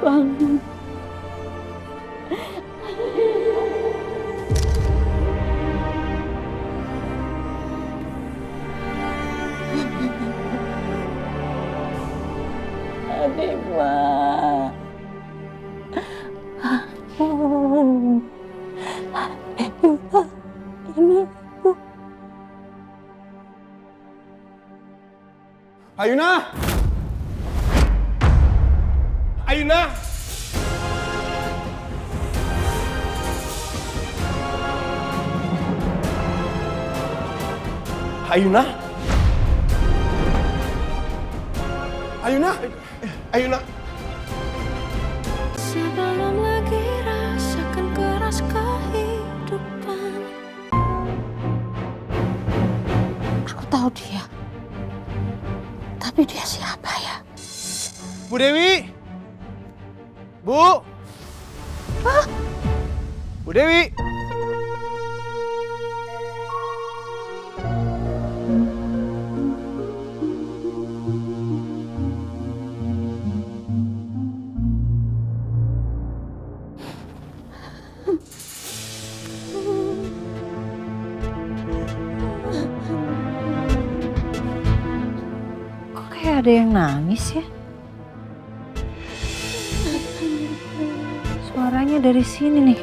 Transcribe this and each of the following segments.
bangun. Adikma. Ini ibu. Ayuna! Ayuna! Ayuna! Ayuna! Ayuna! Sebelum lagi rasakan keras kehidupan. Aku tahu dia. Tapi dia siapa ya? Bu Dewi! Bu! Hah? Bu Dewi! Kok kayak ada yang nangis ya? Suaranya dari sini nih.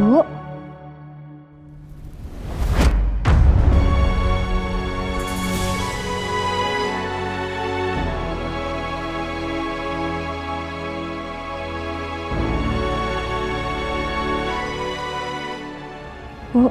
Bu. Bu.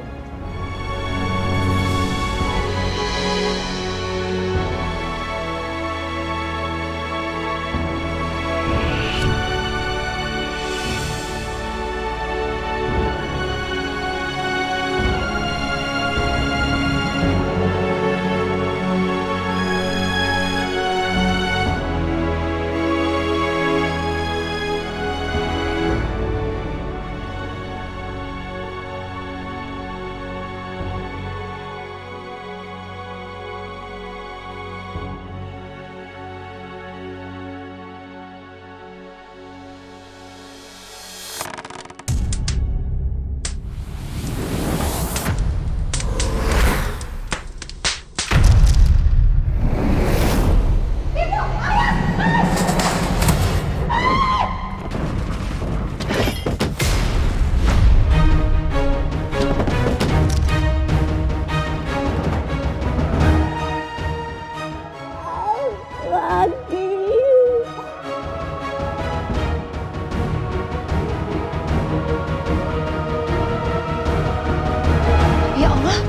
Ya Allah,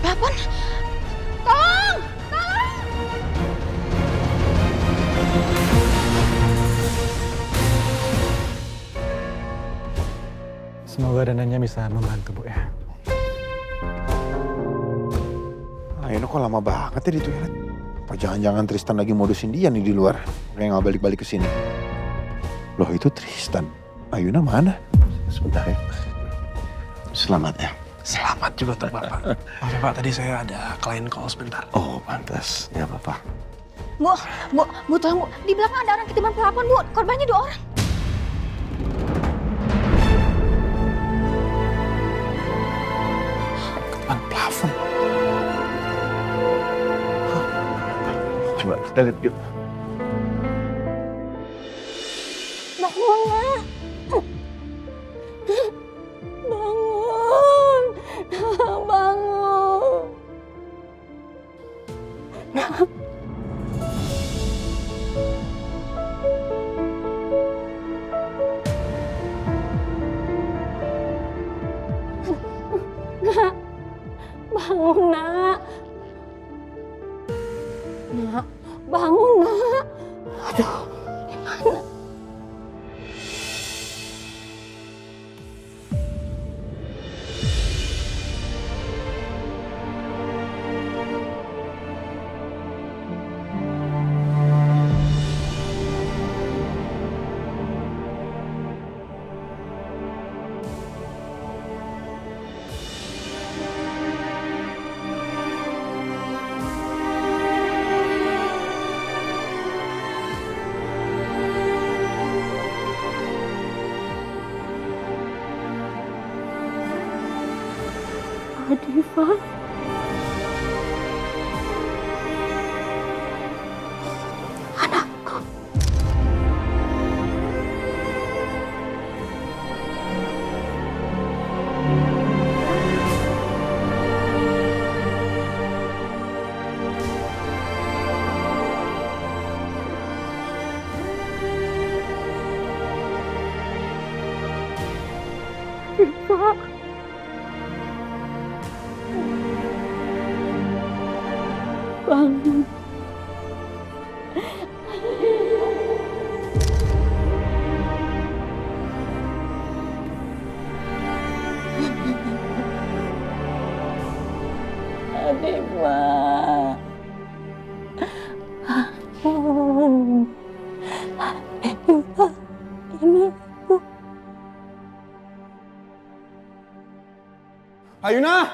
Bapak, tolong, tolong. Semoga dananya bisa membantu, Bu ya. Ayuna kok lama banget ya di toilet? Apa jangan-jangan Tristan lagi modusin dia nih di luar? Kayak nggak balik-balik ke sini. Loh itu Tristan. Ayuna mana? Sebentar ya. Selamat ya. Selamat juga untuk Bapak. Maaf ya Pak, tadi saya ada klien call sebentar. Oh pantas. Ya apa-apa. Bu, tolong Bu. Di belakang ada orang ketiban pelapon, Bu. Korbannya 2 orang. Ketepan plafon. Kita lihat yuk. Bangun, Nak. Bangun. Bangun. Nak. Bangun, Nak. Nak, bangun, Nak. Aduh, gimana? Diva. Anakku. Diva. Bangun. Adik, Mak. Bangun. Diva, ini aku. Ayuna!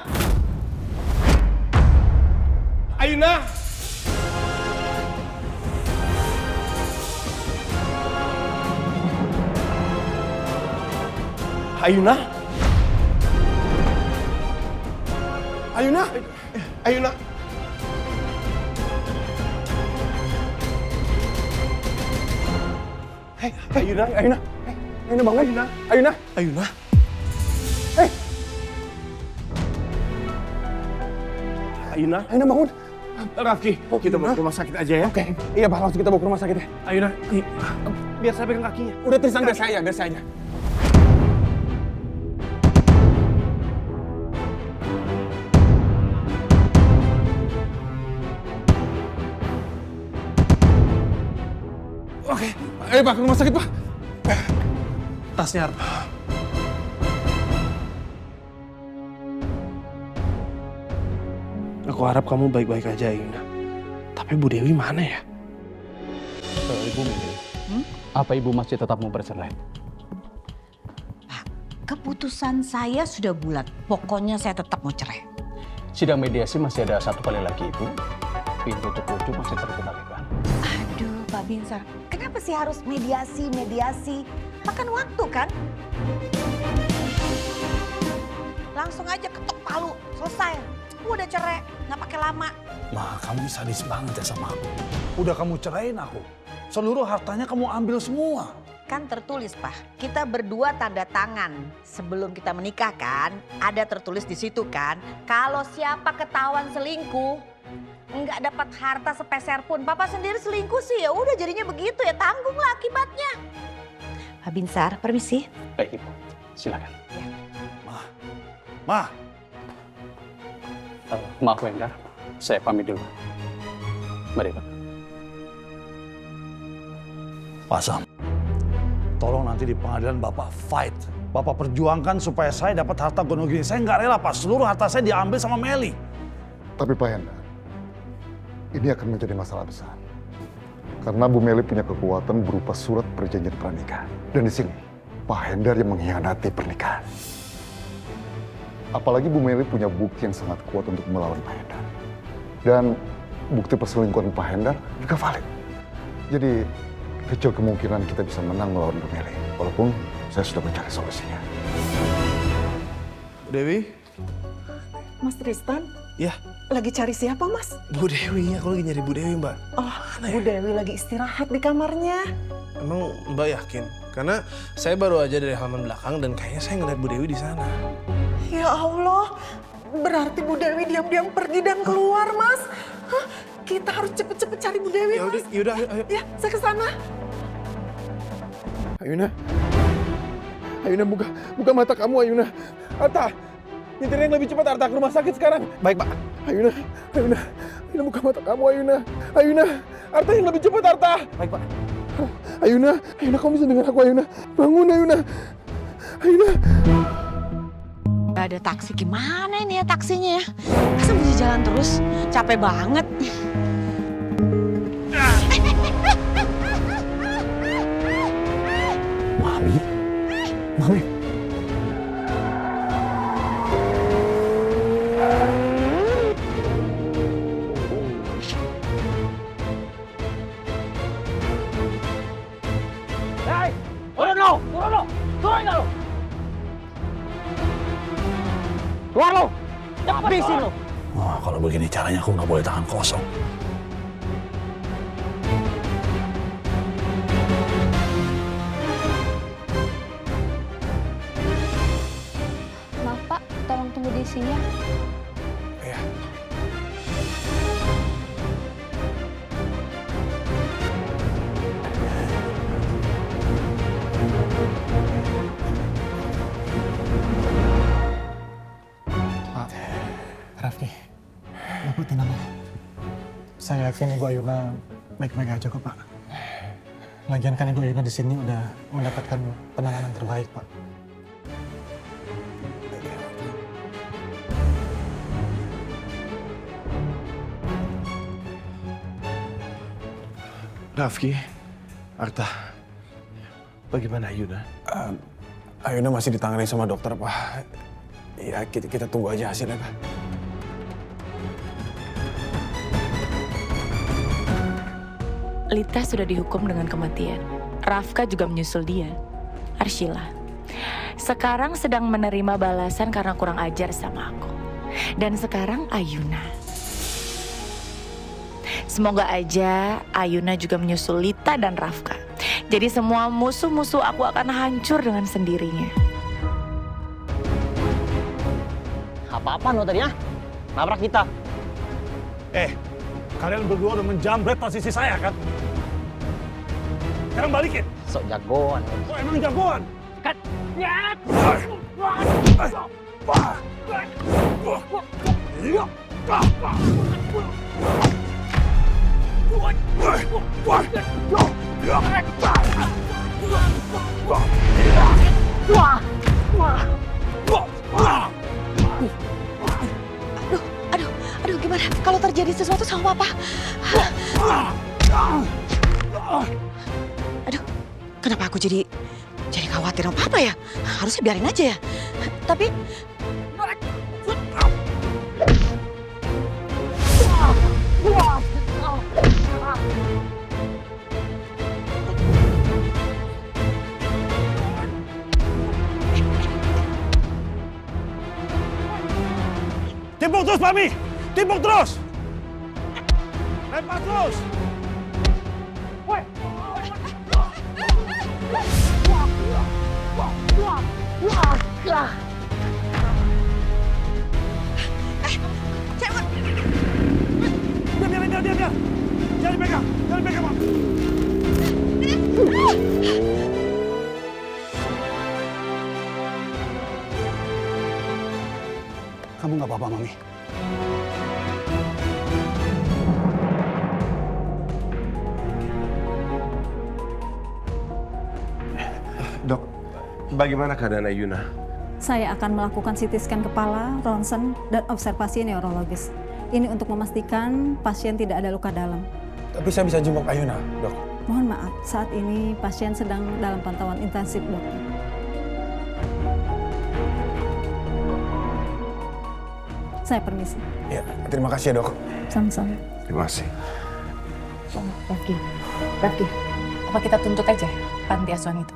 Ayuna! Ayuna! Ayuna! Ayuna! Hei, Ayuna, Ayuna! Ayuna bangun! Ayuna! Ayuna! Ayuna! Hei! Ayuna! Ayuna bangun! Rafki, kita bawa ke rumah sakit aja ya. Oke. Iya, Pak, langsung kita bawa ke rumah sakit ya. Ayuna, nih, biar saya pegang kakinya. Udah Tristan, biar saya aja. Oke, ayo Pak, ke rumah sakit Pak. Tasnya. Aku harap kamu baik-baik aja, Ayuna. Tapi Bu Dewi mana ya? Ibu Mimi, apa Ibu masih tetap mau bercerai? Pak, keputusan saya sudah bulat. Pokoknya saya tetap mau cerai. Sidang mediasi masih ada 1 kali lagi, Ibu. Pintu untuk rujuk masih terbuka lebar. Aduh, Pak Binsar, kenapa sih harus mediasi? Makan waktu kan? Langsung aja ketok palu, selesai. Udah cerai, nggak pakai lama. Ma, kamu sadis banget ya sama aku. Udah kamu ceraiin aku. Seluruh hartanya kamu ambil semua. Kan tertulis, Pak. Kita berdua tanda tangan. Sebelum kita menikah kan, ada tertulis di situ kan. Kalau siapa ketahuan selingkuh, nggak dapat harta sepeser pun. Papa sendiri selingkuh sih, ya udah jadinya begitu ya. Tanggunglah akibatnya. Pak Binsar, permisi. Baik, Ibu. Silakan. Ma, Maaf, Wendar. Saya pamit dulu. Mari, Pak. Pak Sam, tolong nanti di pengadilan Bapak fight. Bapak perjuangkan supaya saya dapat harta gonogini. Saya nggak rela, Pak. Seluruh harta saya diambil sama Meli. Tapi Pak Hendar, ini akan menjadi masalah besar. Karena Bu Meli punya kekuatan berupa surat perjanjian pernikahan. Dan di sini, Pak Hendar yang mengkhianati pernikahan. Apalagi Bu Meli punya bukti yang sangat kuat untuk melawan Pak Hendar. Dan bukti perselingkuhan Pak Hendar juga valid. Jadi kecil kemungkinan kita bisa menang melawan Bu Meli. Walaupun saya sudah mencari solusinya. Dewi, Mas Tristan, Ya, Lagi cari siapa, Mas? Bu Dewi. Aku lagi nyari Bu Dewi, Mbak. Oh, Bu Dewi lagi istirahat di kamarnya. Emang Mbak yakin? Karena saya baru aja dari halaman belakang dan kayaknya saya ngeliat Bu Dewi di sana. Ya Allah, berarti Bu Dewi diam-diam pergi dan keluar, Mas. Hah? Kita harus cepet-cepet cari Bu Dewi, Mas. Yaudah, ayo. Ya, saya ke sana. Ayuna. Ayuna, buka mata kamu, Ayuna. Arta, nyetir yang lebih cepat, Arta, ke rumah sakit sekarang. Baik, Pak. Ayuna, buka mata kamu, Ayuna. Ayuna, Arta yang lebih cepat, Arta. Baik, Pak. Ayuna, kamu bisa dengar aku, Ayuna. Bangun, Ayuna. Ayuna. Gak ada taksi, gimana ini ya taksinya ya? Masa mesti jalan terus? Capek banget. Mami. Hei, turun lo! Turun nggak lo? Keluar lo! Habisin lo! Wah, kalau begini caranya aku nggak boleh tangan kosong. Maaf Pak, tolong tunggu di sini ya. Iya. Pak, Raffi, Bapak tenang. Saya yakin Ibu Ayuna baik-baik aja kok, Pak. Lagian kan Ibu Ayuna di sini udah mendapatkan penanganan terbaik, Pak. Rafki, Arta, bagaimana Ayuna? Ayuna masih ditangani sama dokter, Pak. Ya, kita tunggu aja hasilnya, Pak. Lita sudah dihukum dengan kematian. Rafka juga menyusul dia. Arshila sekarang sedang menerima balasan karena kurang ajar sama aku. Dan sekarang Ayuna. Semoga aja Ayuna juga menyusul Lita dan Rafka. Jadi semua musuh-musuh aku akan hancur dengan sendirinya. Apa-apaan lo tadi ya? Nabrak kita. Kalian berdua udah menjamret posisi saya kan? Sekarang balikin. Sok jagoan. Oh, emang jagoan? Kan. Aduh, gimana kalau terjadi sesuatu sama Papa? Aduh, kenapa aku jadi khawatir sama Papa ya? Harusnya biarin aja ya. Tapi Timpuk terus, Mami! Timpuk terus! Lempar terus! Diam! Jangan dipegang, Mami! Kamu nggak apa-apa, Mami. Dok, bagaimana keadaan Ayuna? Saya akan melakukan CT scan kepala, ronsen, dan observasi neurologis. Ini untuk memastikan pasien tidak ada luka dalam. Tapi saya bisa jenguk Ayuna, Dok. Mohon maaf, saat ini pasien sedang dalam pantauan intensif, dokter. Saya permisi. Ya, terima kasih ya, Dok. Sama-sama. Terima kasih. Rafki, apa kita tuntut aja panti asuhan itu?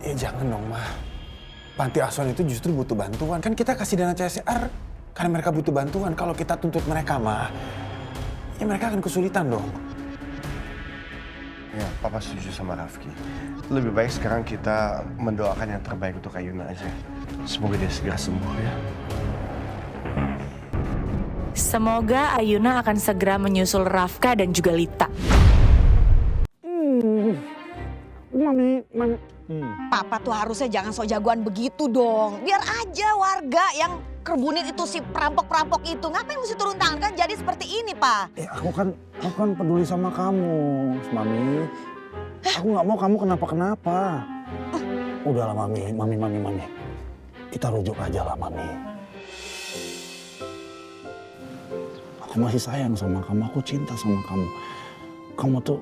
Ya jangan dong, Ma. Panti asuhan itu justru butuh bantuan. Kan kita kasih dana CSR Karena mereka butuh bantuan. Kalau kita tuntut mereka, Ma, ya mereka akan kesulitan dong. Ya, Papa setuju sama Rafki. Lebih baik sekarang kita mendoakan yang terbaik untuk Ayuna aja. Semoga dia segera sembuh ya. Semoga Ayuna akan segera menyusul Rafka dan juga Lita. Mami. Papa tuh harusnya jangan sok jagoan begitu dong. Biar aja warga yang kerbunin itu si perampok-perampok itu. Ngapain mesti turun tangan kan jadi seperti ini, Pak? Aku kan peduli sama kamu, Mami. Aku nggak mau kamu kenapa-kenapa. Udahlah, Mami. Kita rujuk aja lah, Mami. Aku masih sayang sama kamu, aku cinta sama kamu. Kamu tuh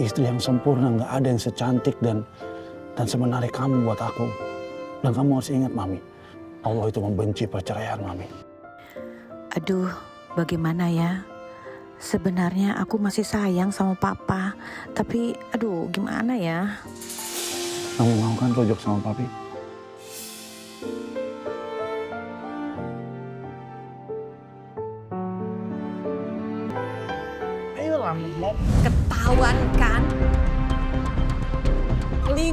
istri yang sempurna, nggak ada yang secantik dan semenarik kamu buat aku. Dan kamu harus ingat, Mami, Allah itu membenci perceraian, Mami. Aduh, bagaimana ya? Sebenarnya aku masih sayang sama Papa, tapi aduh gimana ya? Kamu mau kan rujuk sama Papi? Ayolah, mau ketahuan kan?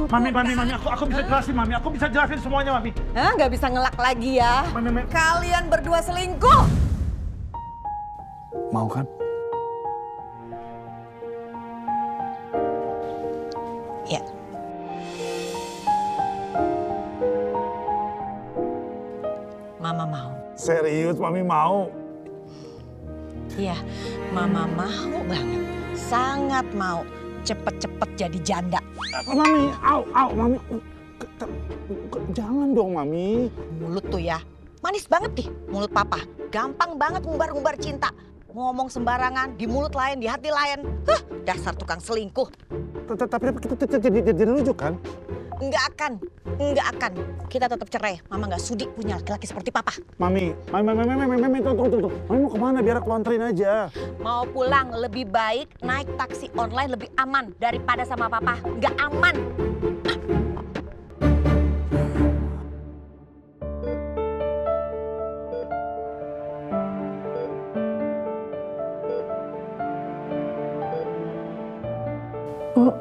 Mami, aku bisa jelasin, Mami. Aku bisa jelasin semuanya, Mami. Nggak bisa ngelak lagi ya? Kalian berdua selingkuh. Mau kan? Ya. Mama mau. Serius, Mami mau? Iya, Mama mau banget. Sangat mau. Cepet-cepet jadi janda. Mami, Mami. Jangan dong, Mami. Mulut tuh ya, manis banget nih mulut Papa. Gampang banget ngumbar-ngumbar cinta. Ngomong sembarangan, di mulut lain, di hati lain. Dasar tukang selingkuh. Tapi kita jadi rujuk kan? Enggak akan. Kita tetap cerai. Mama nggak sudi punya laki-laki seperti Papa. Mami, tunggu. Mami mau kemana? Biar aku anterin aja. Mau pulang lebih baik naik taksi online lebih aman daripada sama Papa. Nggak aman. Bu.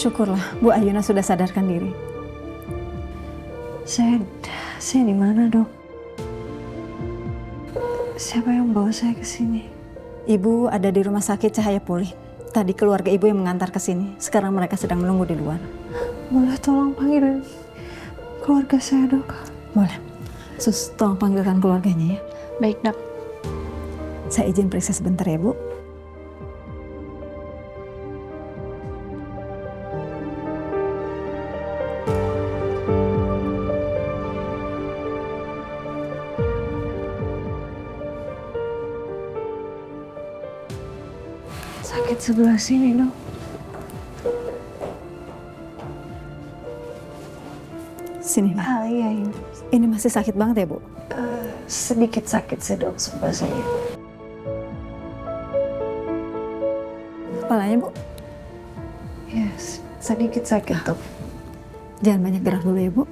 Syukurlah Bu Ayuna sudah sadarkan diri. Saya di mana, Dok? Siapa yang bawa saya ke sini? Ibu ada di rumah sakit Cahaya Pulih. Tadi keluarga ibu yang mengantar ke sini. Sekarang mereka sedang menunggu di luar. Boleh tolong panggil keluarga saya, Dok? Boleh. Sus, tolong panggilkan keluarganya ya. Baik, Dok. Saya izin periksa sebentar ya, Bu. Sakit sebelah sini, Dok. Sini, Mbak. Iya. Ini masih sakit banget ya, Bu? Sedikit sakit sih, Dok, sebelah saya. Kepalanya, Bu? Yes, sedikit sakit, Dok. Jangan banyak gerak dulu ya, Bu.